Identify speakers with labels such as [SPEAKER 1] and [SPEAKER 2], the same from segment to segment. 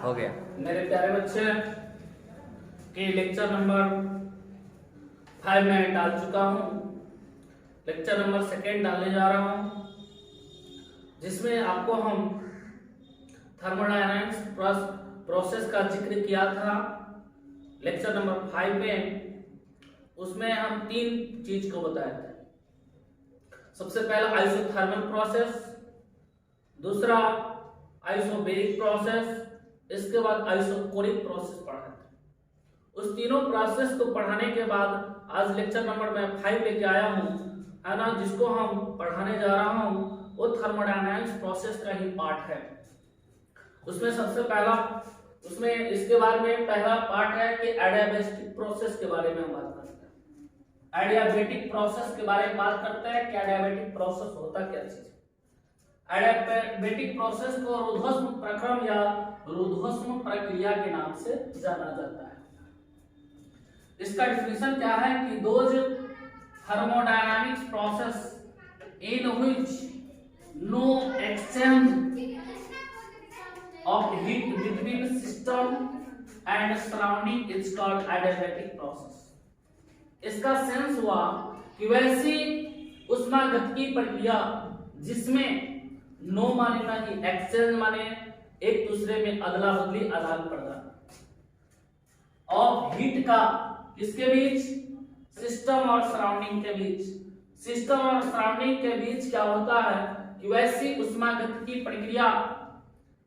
[SPEAKER 1] हो गया।
[SPEAKER 2] मेरे प्यारे बच्चे के लेक्चर नंबर 5 में डाल चुका हूँ। लेक्चर नंबर 2 डालने जा रहा हूँ, जिसमें आपको हम थर्मोडायनामिक्स प्रोसेस का जिक्र किया था। लेक्चर नंबर 5 में उसमें हम 3 चीज को बताए थे। सबसे पहला आइसोथर्मल प्रोसेस, दूसरा आइसोबैरिक प्रोसेस, इसके बाद आइसोकोरिक प्रोसेस पढ़ा था। उस तीनों प्रोसेस को पढ़ाने के बाद आज लेक्चर नंबर मैं 5 लेके आया हूँ, है ना, जिसको हम पढ़ाने जा रहा हूँ वो थर्मोडायनामिक्स प्रोसेस का ही पार्ट है। उसमें सबसे पहला उसमें इसके बारे में पहला पार्ट है कि एडियाबैटिक प्रोसेस के बारे में हम बात करते हैं। एडियाबैटिक प्रोसेस के बारे में बात करते हैं कि एडियाबैटिक प्रोसेस होता क्या चीज है। एडियाबैटिक प्रोसेस को रुद्धोष्म प्रक्रम या रुद्धोष्म प्रक्रिया के नाम से जाना जाता है। इसका डिफिनेशन क्या है कि those thermodynamics process in which no exchange of heat between system and surrounding is called adiabatic process। इसका सेंस हुआ कि वैसी ऊष्मागतिकी प्रक्रिया जिसमें नो माने ना कि एक्सचेंज माने एक दूसरे में अदला बदली आदान प्रदान ऑफ हीट का किसके बीच, सिस्टम और सराउंडिंग के बीच। सिस्टम और सराउंडिंग के बीच क्या होता है कि वैसी ऊष्मागतिकी प्रक्रिया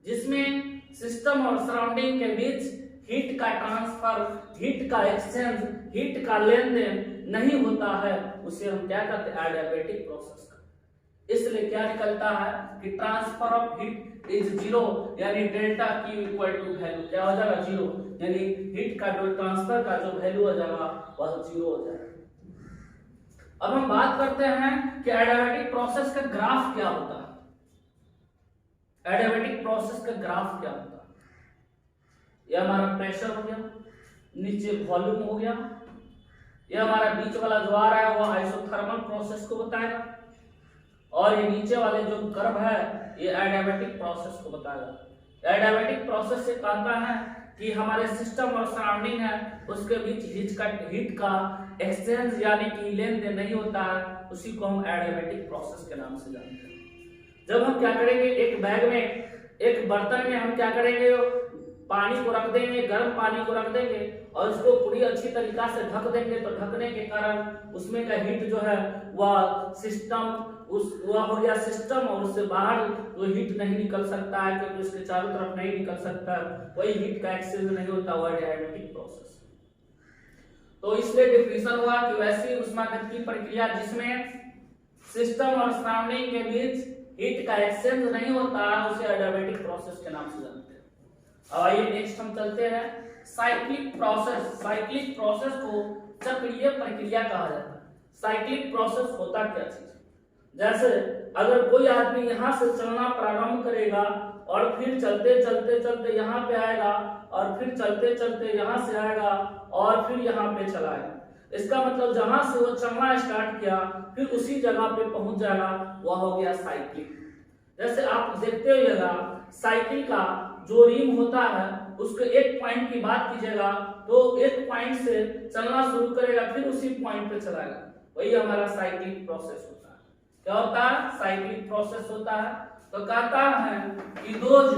[SPEAKER 2] जिसमें सिस्टम और सराउंडिंग के बीच हीट का ट्रांसफर, हीट का एक्सचेंज, हीट का लेन देन नहीं होता है, उसे हम क्या कहते हैं, एडियाबैटिक प्रोसेस का। इसलिए क्या निकलता है कि transfer of heat is zero, यानी delta Q equal to value क्या हो जाएगा, जीरो, यानी हीट का जो ट्रांसफर का जो वैल्यू हो जाएगा वह जीरो हो जाएगा। अब हम बात करते हैं कि एडियाबैटिक प्रोसेस का ग्राफ क्या होता है। एडियाबैटिक प्रोसेस का ग्राफ क्या होता है। यह हमारा प्रेशर हो गया, नीचे वॉल्यूम हो गया, यह हमारा बीच वाला जो आ रहा है वह आइसोथर्मल प्रोसेस को बताएगा, और ये नीचे वाले जो कर्व है ये एडियाबैटिक प्रोसेस को बताएगा। एडियाबैटिक प्रोसेस से कहता है कि हमारे सिस्टम और सराउंडिंग है उसके बीच हीट का एक्सचेंज यानी कि लेन देन नहीं होता है, उसी को हम एडियाबैटिक प्रोसेस के नाम से जानते हैं। जब हम क्या करेंगे, एक बैग में, एक बर्तन में हम क्या करेंगे, पानी को रख देंगे, गर्म पानी को रख देंगे और उसको पूरी अच्छी तरीका से ढक देंगे, तो ढकने के कारण उसमें का हीट जो है वह वह हो गया सिस्टम, और उससे बाहर वो हीट नहीं निकल सकता है क्योंकि उसके चारों तरफ नहीं निकल सकता है, वही हीट का एक्सचेंज नहीं होता, वह एडियाबैटिक प्रोसेस। तो इसलिए डिफिनेशन हुआ कि वैसी ऊष्मागतिकी प्रक्रिया जिसमें सिस्टम और सराउंडिंग के बीच हीट का एक्सचेंज नहीं होता है उसे एडियाबैटिक प्रोसेस के नाम से जानते हैं। अब आइए नेक्स्ट हम चलते हैं साइक्लिक प्रोसेस। साइक्लिक प्रोसेस को चक्रीय प्रक्रिया कहा जाता है। साइक्लिक प्रोसेस होता क्या चीज, जैसे अगर कोई आदमी यहाँ से चलना प्रारंभ करेगा और फिर चलते चलते चलते यहाँ पे आएगा और फिर चलते चलते यहाँ से आएगा और फिर यहाँ पे चलाएगा, इसका मतलब जहां से वो चलना स्टार्ट किया फिर उसी जगह पे पहुंच जाएगा, वह हो गया साइकिल। जैसे आप देखते होइएगा साइकिल का जो रिम होता है उसके एक पॉइंट की बात कीजिएगा तो एक पॉइंट से चलना शुरू करेगा फिर उसी पॉइंट पे चलाएगा, वही हमारा साइक्लिक प्रोसेस होता है। क्या होता है, साइक्लिक प्रोसेस होता है। तो कहता है कि दोज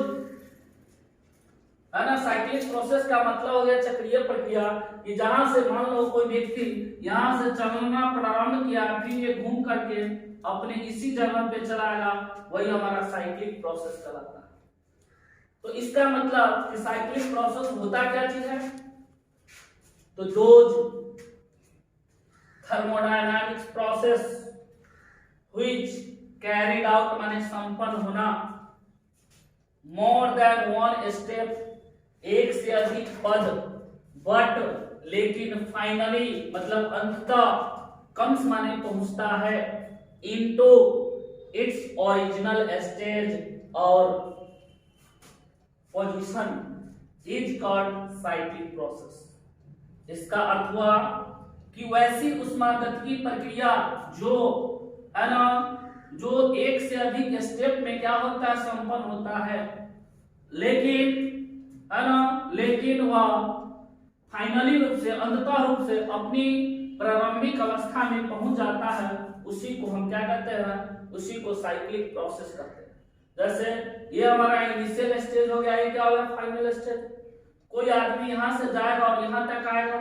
[SPEAKER 2] है ना, साइक्लिक प्रोसेस का मतलब हो गया चक्रीय प्रक्रिया, कि जहां से मान लो कोई व्यक्ति यहां से चलना प्रारंभ किया फिर ये घूम करके अपने इसी जगह पे चलाएगा, वही हमारा साइक्लिक प्रोसेस कहलाता है। तो इसका मतलब कि साइक्लिक प्रोसेस होता क्या चीज है, तो those thermodynamics process which carried out माने संपन्न होना मोर देन वन स्टेप, एक से अधिक पद, बट लेकिन फाइनली मतलब अंततः कम्स माने पहुंचता है, इनटू इट्स ओरिजिनल स्टेज और position is called cyclic process. इसका अर्थ हुआ कि वैसी ऊष्मागतिकी प्रक्रिया जो है ना, जो एक से अधिक स्टेप में क्या होता है, संपन्न होता है, लेकिन लेकिन वह फाइनली रूप से, अंततः रूप से अपनी प्रारंभिक अवस्था में पहुंच जाता है, उसी को हम क्या कहते हैं, उसी को साइक्लिक प्रोसेस कहते हैं। जैसे ये हमारा इनिशियल स्टेज हो गया, ये क्या होगा, फाइनल स्टेज। कोई आदमी यहाँ से जाएगा और यहाँ तक आएगा,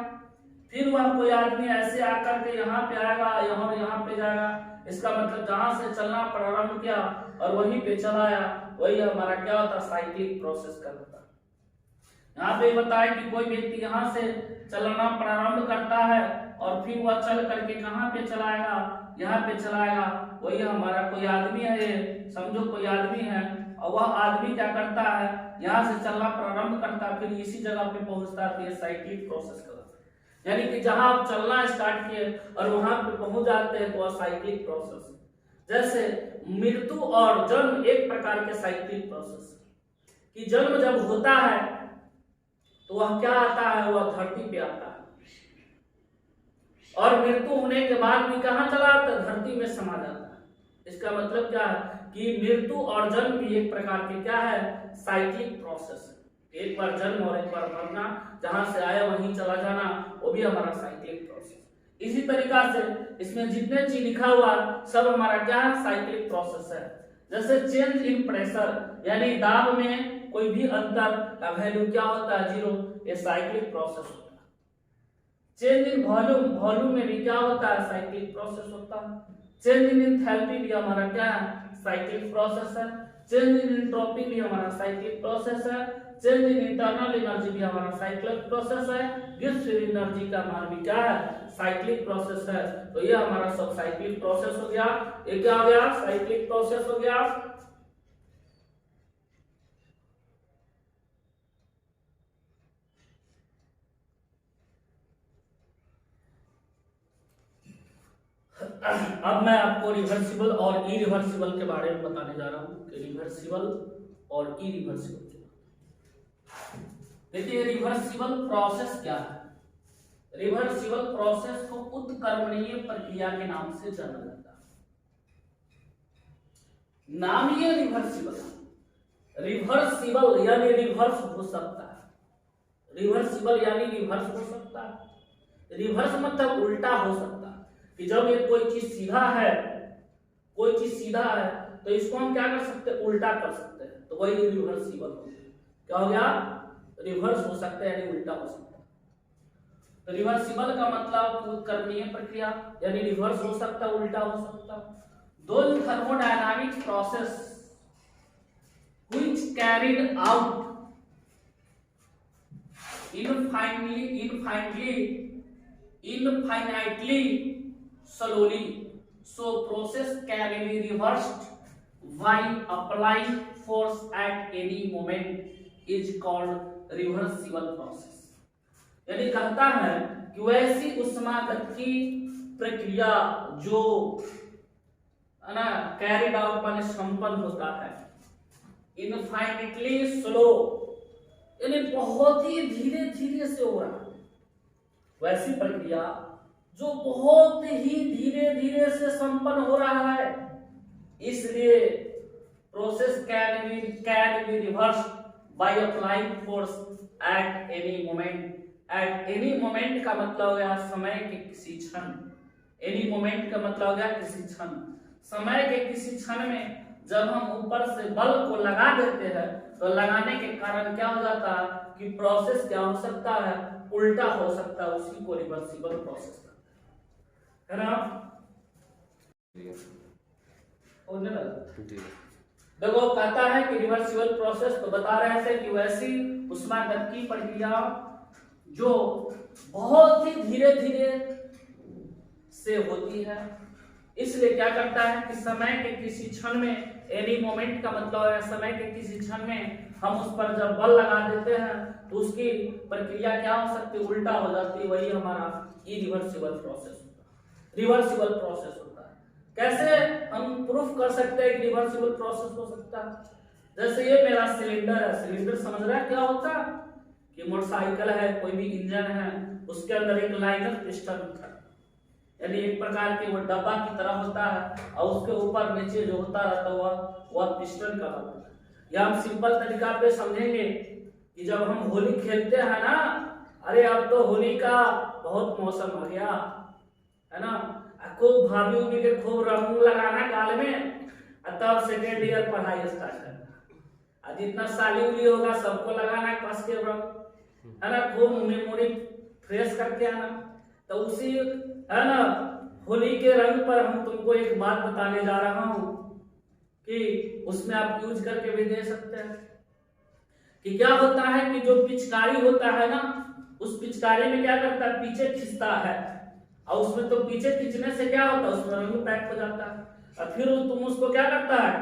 [SPEAKER 2] फिर वह कोई आदमी ऐसे आकर के यहाँ पे आएगा, यहाँ पे जाएगा। इसका मतलब जहां से चलना प्रारंभ किया और वहीं पे चला आया, वही हमारा क्या होता है, साइक्लिक प्रोसेस का होता है। यहाँ पे बताया कि कोई व्यक्ति यहाँ से चलना प्रारंभ करता है और फिर वह चल करके कहाँ पे चलाएगा, यहाँ पे चलाएगा। वही हमारा कोई आदमी है, ये समझो कोई आदमी है, और वह आदमी क्या करता है, यहाँ से चलना प्रारंभ करता है, फिर इसी जगह पे पहुंचता है, तो साइक्लिक प्रोसेस का। यानी कि जहां आप चलना स्टार्ट किए और वहां पे पहुंच जाते हैं, तो वह साइक्लिक प्रोसेस है। जैसे मृत्यु और जन्म एक प्रकार के साइक्लिक प्रोसेस है कि जन्म जब होता है तो वह क्या आता है, वह धरती पे आता है, और मृत्यु होने के बाद भी कहां चला आता है, धरती में समा जाता है। इसका मतलब क्या है कि मृत्यु और जन्म भी एक प्रकार के क्या है, साइक्लिक प्रोसेस है। एक बार जन्म और एक बार मरना, जहां से आया वहीं चला जाना, वो भी हमारा साइक्लिक प्रोसेस। इसी तरीका से इसमें जितने चीज लिखा हुआ सब हमारा क्या है, साइक्लिक प्रोसेस है। जैसे चेंज इन प्रेशर, यानी दाब में कोई भी अंतर का वैल्यू क्या होता है, 0, ये साइक्लिक प्रोसेस होता है। चेंज इन वॉल्यूम, वॉल्यूम में भी क्या होता है, साइक्लिक प्रोसेस होता है। चेंज इन एंथैल्पी भी हमारा क्या है, साइक्लिक प्रोसेस है। चेंज इन एंट्रोपी भी हमारा साइक्लिक प्रोसेस है। चेंज इन इंटरनल एनर्जी भी हमारा साइक्लिक प्रोसेस है। गिव्स फ्री एनर्जी का मान भी क्या है, साइक्लिक प्रोसेस है। तो ये हमारा सब साइक्लिक प्रोसेस हो गया। ये क्या हो गया, साइक्लिक प्रोसेस हो गया। अब मैं आपको रिवर्सिबल और इरिवर्सिबल के बारे में बताने जा रहा हूं कि रिवर्सिबल और इरिवर्सिबल। देखिए रिवर्सिबल प्रोसेस क्या है। रिवर्सिबल प्रोसेस को उत्क्रमणीय प्रक्रिया के नाम से जाना जाता है। नाम ही रिवर्सिबल, रिवर्सिबल यानी रिवर्स हो सकता है। रिवर्सिबल यानी रिवर्स हो सकता है। रिवर्स मतलब उल्टा हो सकता है कि जब ये कोई चीज सीधा है, कोई चीज सीधा है, तो इसको हम क्या कर सकते हैं, उल्टा कर सकते हैं, तो वही रिवर्सिबल हो गया। क्या हो गया, रिवर्स हो सकता है यानी उल्टा हो सकता है। तो रिवर्सिबल का मतलब उत्क्रमणीय प्रक्रिया, यानी रिवर्स हो सकता है, उल्टा हो सकता है। Those thermodynamic process which carried out infinitely slowly, so process can be reversed while applying force at any moment is called reversible process। यानी कहता है कि वैसी ऊष्मागतिकी प्रक्रिया जो है ना कैरिड आउट माने संपन्न होता है, इनफाइनिटली स्लो यानी बहुत ही धीरे धीरे से हो रहा है, वैसी प्रक्रिया जो बहुत ही धीरे धीरे से संपन्न हो रहा है, इसलिए process can be reverse by applying force at any moment. At any moment का मतलब हो गया समय के किसी क्षण। एनी मोमेंट का मतलब हो गया किसी क्षण। समय के किसी क्षण में जब हम ऊपर से बल को लगा देते हैं, तो लगाने के कारण क्या हो जाता है कि प्रोसेस क्या हो सकता है, उल्टा हो सकता है। उसी को रिवर्सिबल प्रोसेस है ना। देखो कहता है कि रिवर्सिबल प्रोसेस, तो बता रहे थे कि वैसी ऊष्मागतिकी प्रक्रिया जो बहुत ही धीरे धीरे से होती है, इसलिए क्या करता है कि समय के किसी क्षण में, एनी मोमेंट का मतलब है समय के किसी क्षण में हम उस पर जब बल लगा देते हैं तो उसकी प्रक्रिया क्या हो सकती है, उल्टा हो जाती है। वही हमारा इरिवर्सिबल प्रोसेस होता है, रिवर्सिबल प्रोसेस होता है। कैसे हम प्रूफ कर सकते हैं कि रिवर्सिबल प्रोसेस हो सकता है। जैसे ये मेरा सिलेंडर है, सिलेंडर समझ रहा है क्या होता है कि मोटरसाइकिल है, कोई भी इंजन है, उसके अंदर एक लाइनर पिस्टन होता है, यानी एक प्रकार के वो डब्बा की तरह होता है, और उसके ऊपर नीचे जो होता रहता है वह पिस्टन का होता है। या हम सिंपल तरीका पे समझेंगे कि जब हम होली खेलते हैं ना, अरे अब तो होली का बहुत मौसम आ गया है ना, खूब भाभी उभी के खूब रंग लगाना गाल में, तब सेकेंड ईयर पढ़ाई स्टार्ट करना। जितना साली उली होगा सबको लगाना है कस के रंग, है ना, खूब मेमोरी फ्रेश करके आना। तो उसी है ना होली के रंग पर हम तुमको एक बात बताने जा रहा हूं कि उसमें आप यूज करके भी दे सकते हैं। कि क्या होता है कि जो पिचकारी होता है ना, उस पिचकारी में क्या करता है, पीछे खींचता है, और उसमें तो पीछे खींचने से क्या होता है, उसमें रंग पैक हो जाता है, और फिर तुम उसको क्या करता है,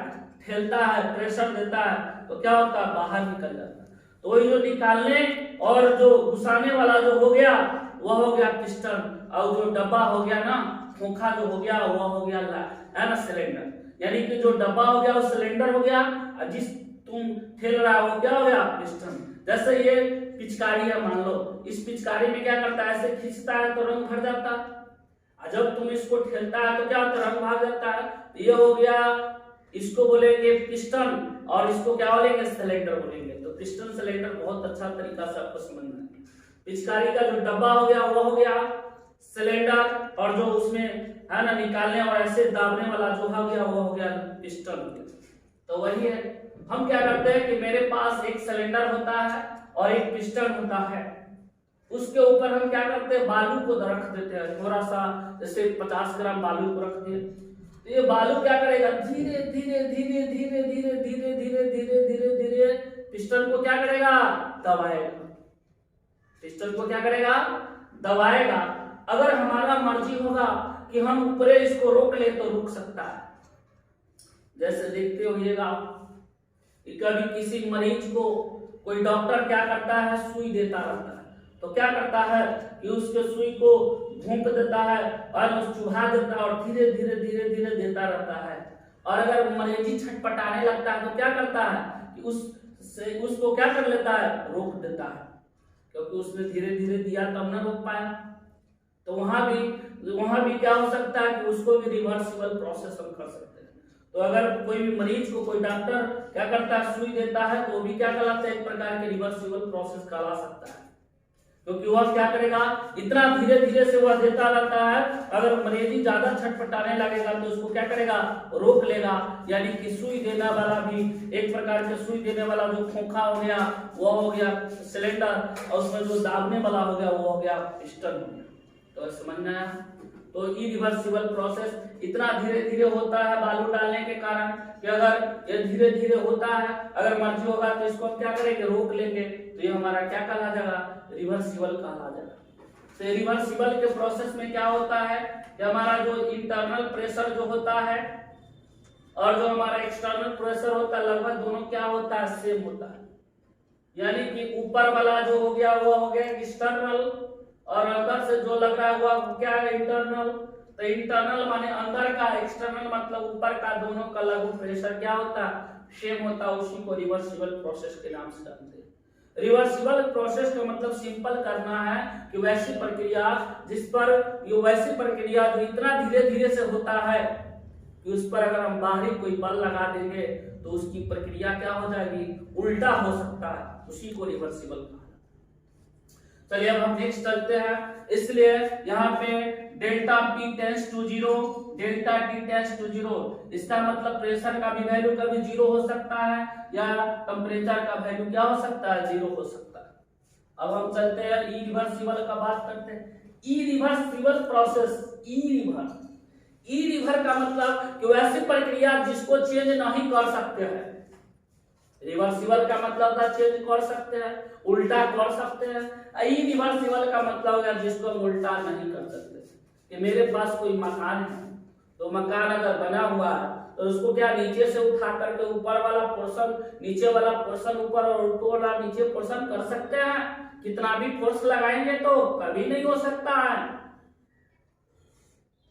[SPEAKER 2] ठेलता है, प्रेशर देता है, तो क्या होता है, बाहर निकल जाता है। तो वही जो निकालने और जो घुसाने वाला जो हो गया वह हो गया पिस्टन, और जो डब्बा हो गया ना, खोखा जो हो गया वह हो गया है ना सिलेंडर। यानी कि जो डब्बा हो गया वो सिलेंडर हो गया, और जिस तुम ठेल रहा हो क्या हो गया, पिस्टन। जैसे ये पिचकारी है, मान लो इस पिचकारी में क्या करता है, ऐसे खींचता है तो रंग भर जाता है, और जब तुम इसको ठेलता है तो क्या होता है, रंग भाग जाता है। तो ये हो गया, इसको बोलेंगे पिस्टन, और इसको क्या बोलेंगे, सिलेंडर बोलेंगे। तो पिस्टन सिलेंडर बहुत अच्छा तरीका से आपको समझना है। पिचकारी का जो डब्बा हो गया वो हो गया सिलेंडर, और जो उसमें है ना निकालने और ऐसे दाबने वाला जो हो गया वो हो गया पिस्टन। तो वही है, हम क्या करते हैं कि मेरे पास एक सिलेंडर होता है और एक पिस्टन होता है, उसके ऊपर हम क्या करते हैं, बालू को रख देते हैं, थोड़ा सा जैसे 50 ग्राम बालू को रख दिए। तो ये बालू क्या करेगा, धीरे धीरे धीरे धीरे धीरे धीरे धीरे धीरे धीरे धीरे पिस्टन को क्या करेगा, दबाएगा। पिस्टन को क्या करेगा, दबाएगा। अगर हमारा मर्जी होगा कि हम ऊपर इसको रोक ले तो रुक सकता है। जैसे देखते होइएगा कभी किसी मरीज को कोई डॉक्टर क्या करता है, सुई देता रहता है, तो क्या करता है कि उसके सुई को घूंप देता है और चुभा देता है और धीरे धीरे धीरे धीरे देता रहता है। और अगर मरीजी छटपटाने लगता है तो क्या करता है कि उसको क्या कर लेता है, रोक देता है, क्योंकि उसने धीरे धीरे दिया तब न रोक पाया। तो वहां भी क्या हो सकता है कि उसको भी रिवर्सिबल प्रोसेस हम कर सकते हैं। तो अगर कोई भी मरीज को कोई डॉक्टर क्या करता है, सुई देता है, तो भी क्या कहलाता है, एक प्रकार के रिवर्सिबल प्रोसेस कहला सकता है, क्योंकि वह क्या करेगा, इतना धीरे धीरे से वह देता रहता है। अगर मरीज ज्यादा छटपटाने लगेगा तो उसको क्या करेगा, रोक लेगा। यानी कि सुई देने वाला भी एक प्रकार के सुई देने वाला जो खोखा हो गया वो हो गया सिलेंडर, और उसमें जो दाबने वाला हो गया वो हो गया पिस्टन हो गया। तो समझना है। तो इरिवर्सिबल प्रोसेस इतना धीरे धीरे होता है बालू डालने के कारण कि अगर ये धीरे धीरे होता है, अगर मर्जी होगा तो इसको हम क्या करेंगे, रोक लेंगे, तो ये हमारा क्या कहला जाएगा, रिवर्सिबल कहला जाएगा। तो रिवर्सिबल के प्रोसेस में क्या होता है कि हमारा जो इंटरनल प्रेशर जो होता है और जो हमारा एक्सटर्नल प्रेशर होता है, लगभग दोनों क्या होता है, सेम होता है। यानी कि ऊपर वाला जो हो गया वो हो गया एक्सटर्नल, और अंदर से जो लग रहा है वो क्या है, इंटरनल। तो इंटरनल माने अंदर का, एक्सटर्नल मतलब ऊपर का, दोनों का लघु प्रेशर क्या होता है, सेम होता है। उसी को रिवर्सिबल प्रोसेस के नाम से जानते हैं। रिवर्सिबल प्रोसेस का मतलब सिंपल करना है कि वैसी प्रक्रिया जिस पर ये वैसी प्रक्रिया जो इतना धीरे धीरे से होता है कि उस पर अगर हम बाहरी कोई बल लगा देंगे तो उसकी प्रक्रिया क्या हो जाएगी, उल्टा हो सकता है। उसी को रिवर्सिबल कहा। चलिए अब हम नेक्स्ट चलते हैं। इसलिए यहाँ पे delta P tends to 0, delta T tends to 0, इसका मतलब प्रेशर का भी वैल्यू कभी 0 हो सकता है या टेम्परेचर का वैल्यू क्या हो सकता है, 0 हो सकता है। अब हम चलते हैं इरिवर्सिबल का बात करते हैं। इरिवर्सिबल प्रोसेस, इरिवर का मतलब कि वैसी प्रक्रिया जिसको चेंज नहीं कर सकते हैं। रिवर्सिबल का मतलब था चेंज कर सकते हैं, उल्टा कर सकते हैं। इरिवर्सिबल का मतलब है जिसको हम उल्टा नहीं कर सकते। कि मेरे पास कोई मकान है, तो मकान अगर बना हुआ है तो उसको क्या नीचे से उठा करके ऊपर वाला पोर्शन, नीचे वाला पोर्शन ऊपर और ऊपर वाला नीचे पोर्शन कर सकते हैं। कितना भी फोर्स लगाएंगे तो कभी नहीं हो सकता है।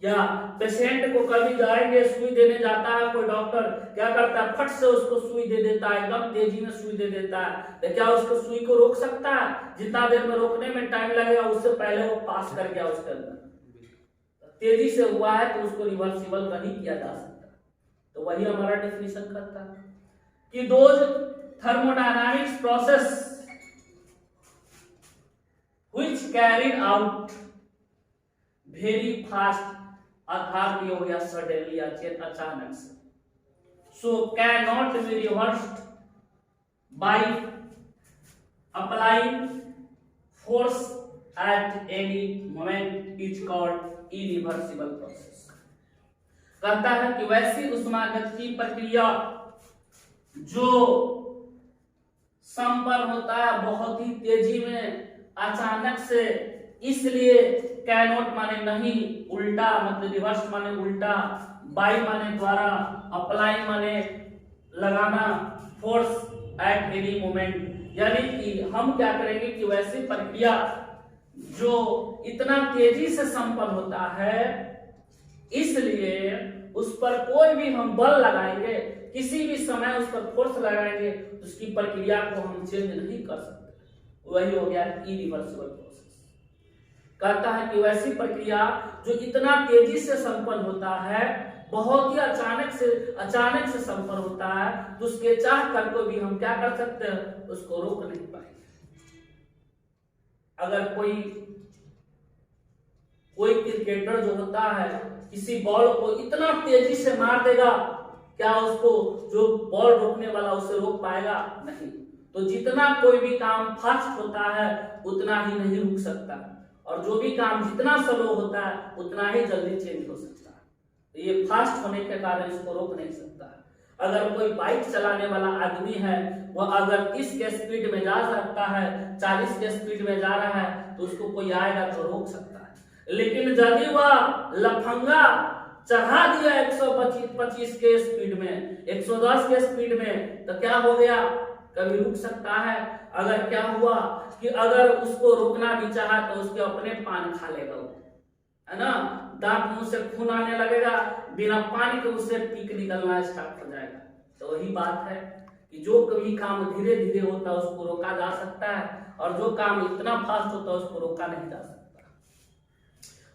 [SPEAKER 2] या पेशेंट को कभी जाएंगे, सुई देने जाता है कोई डॉक्टर, क्या करता है, फट से उसको सुई दे देता है, एकदम तेजी में सुई दे देता है। तो क्या उसको सुई को रोक सकता है? जितना देर में रोकने में टाइम लगेगा उससे पहले वो पास कर गया उसके अंदर, तेजी से हुआ है तो उसको रिवर्सिबल नहीं किया जा सकता। तो वही हमारा डेफिनेशन करता है कि those thermodynamics process carried out very fast, अर्थात ये हो गया सडनली, अचानक से। So can not be reversed by applying force at any moment is called irreversible process. कहता है कि वैसी ऊष्मागतिकीय प्रक्रिया जो संपन्न होता है बहुत ही तेजी में, अचानक से, इसलिए कैनोट माने नहीं, उल्टा मतलब रिवर्स माने उल्टा, बाई माने द्वारा, अप्लाई माने लगाना, फोर्स एट एनी मोमेंट, यानी कि हम क्या करेंगे कि वैसी प्रक्रिया जो इतना तेजी से संपन्न होता है, इसलिए उस पर कोई भी हम बल लगाएंगे, किसी भी समय उस पर फोर्स लगाएंगे, उसकी प्रक्रिया को हम चेंज नहीं कर सकते। वही हो गया इरिवर्सिबल प्रोसेस। कहता है कि वैसी प्रक्रिया जो इतना तेजी से संपन्न होता है, बहुत ही अचानक से संपन्न होता है, तो उसके चाह कर को भी हम क्या कर सकते हैं, उसको रोक नहीं पाएंगे। अगर कोई क्रिकेटर जो होता है किसी बॉल को इतना तेजी से मार देगा, क्या उसको जो बॉल रोकने वाला उसे रोक पाएगा? नहीं। तो जितना कोई भी काम फास्ट होता है उतना ही नहीं रुक सकता, और जो भी काम जितना स्लो होता है उतना ही जल्दी चेंज हो सकता है। तो ये फास्ट होने के कारण इसको रोक नहीं सकता है। अगर कोई बाइक चलाने वाला आदमी है, वह अगर 30 के स्पीड में जा सकता है, 40 के स्पीड में जा रहा है, तो उसको कोई आएगा तो रोक सकता है। लेकिन यदि वह लफंगा चढ़ा दिया 125 के स्पीड में, 110 के स्पीड में, तो क्या हो गया? कभी रुक सकता है? अगर क्या हुआ कि अगर उसको रोकना भी चाहा तो उसके अपने पान खा लेगा वो, है ना, दांत मुंह से खून आने लगेगा, बिना पानी के उससे पीक निकलना स्टार्ट हो जाएगा। तो वही बात है कि जो कभी काम धीरे धीरे होता है उसको रोका जा सकता है, और जो काम इतना फास्ट होता है उसको रोका नहीं जा सकता,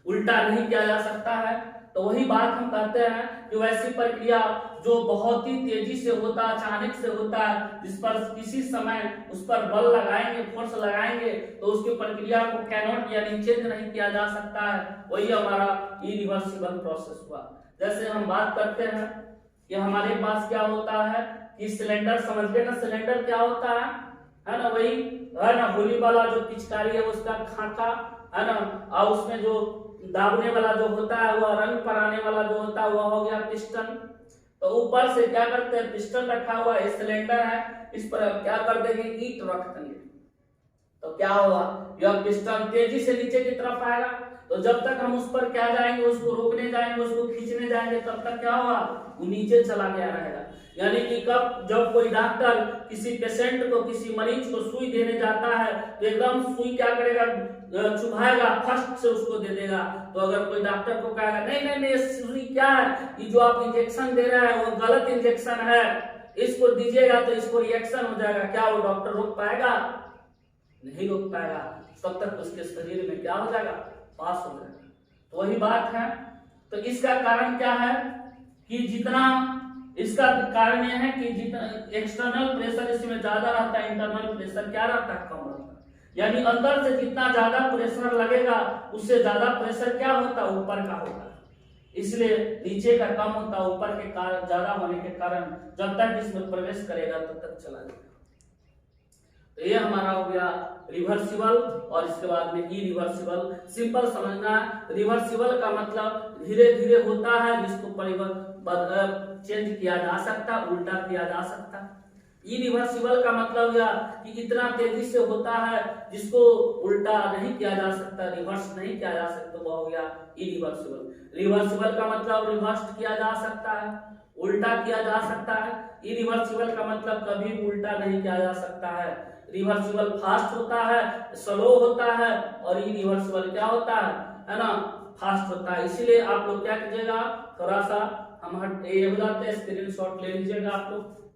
[SPEAKER 2] उल्टा नहीं किया जा सकता है। तो वही बात हम कहते हैं कि वैसी प्रक्रिया जो बहुत ही तेजी से होता है, अचानक से होता है, जिस पर किसी समय उस पर बल लगाएंगे, फोर्स लगाएंगे, तो उसकी प्रक्रिया को कैनॉट यानी चेंज नहीं किया जा सकता है, वही हमारा इरिवर्सिबल प्रोसेस हुआ। जैसे हम बात करते हैं कि हमारे पास क्या होता है कि सिलेंडर, समझ गए ना सिलेंडर क्या होता है ना, वही है ना, होली वाला जो पिचकारी है उसका खाका, है ना, और उसमें जो दाबने वाला जो होता है, वह रंग पराने वाला जो होता है, वह हो गया पिस्टन। तो ऊपर से क्या करते हैं, पिस्टन रखा हुआ है, सिलेंडर है, इस पर क्या कर देंगे, ईंट रख देंगे। तो क्या होगा, यह पिस्टन तेजी से नीचे की तरफ आएगा, तो जब तक हम उस पर क्या जाएंगे, उसको रोकने जाएंगे, उसको खींचने जाएंगे, तब तक क्या होगा, वो नीचे चला गया रहेगा। यानी कि जब कोई डॉक्टर किसी पेशेंट को, किसी मरीज को सुई देने जाता है, तो एकदम सुई क्या करेगा, चुभाएगा, फर्स्ट से उसको दे देगा। तो अगर कोई डॉक्टर को कहेगा नहीं नहीं नहीं, सुई क्या है, ये जो आप इंजेक्शन दे रहे हैं वो गलत इंजेक्शन है, इसको दीजिएगा तो इसको रिएक्शन हो जाएगा, क्या वो डॉक्टर रोक पाएगा? नहीं रोक पाएगा। तब तक उसके शरीर में क्या हो जाएगा, पास हो जाएगा। तो वही बात है। तो इसका कारण क्या है कि इसका कारण यह है कि जितना एक्सटर्नल प्रेशर इसमें ज्यादा रहता है, इंटरनल प्रेशर क्या रहता है, कम रहता है। यानी अंदर से जितना ज्यादा प्रेशर लगेगा उससे ज्यादा प्रेशर क्या होता है, ऊपर का होता है। इसलिए नीचे का कम होता है, ऊपर के कारण ज्यादा होने के कारण जब तक इसमें प्रवेश करेगा तब तक चला जाएगा। तो ये हमारा हो गया रिवर्सिबल, और इसके बाद में इरिवर्सिबल। सिंपल समझना है, रिवर्सिबल का मतलब धीरे धीरे होता है, जिसको चेंज किया जा सकता, उल्टा किया जा सकता। इरिवर्सिबल का मतलब यह कि इतना तेजी से होता है जिसको उल्टा नहीं किया जा सकता, रिवर्स नहीं किया जा सकता, वो हो गया इरिवर्सिबल। रिवर्सिबल का मतलब रिवर्स किया जा सकता है, उल्टा किया जा सकता है। इरिवर्सिबल का मतलब कभी उल्टा नहीं किया जा सकता है। रिवर्सिबल फास्ट होता है, स्लो होता है, और इरिवर्सिबल क्या होता है ना, फास्ट होता है। इसीलिए आप लोग क्या कीजिएगा, थोड़ा सा हम ये हो जाते हैं, स्क्रीन शॉट ले लीजिएगा आप लोग।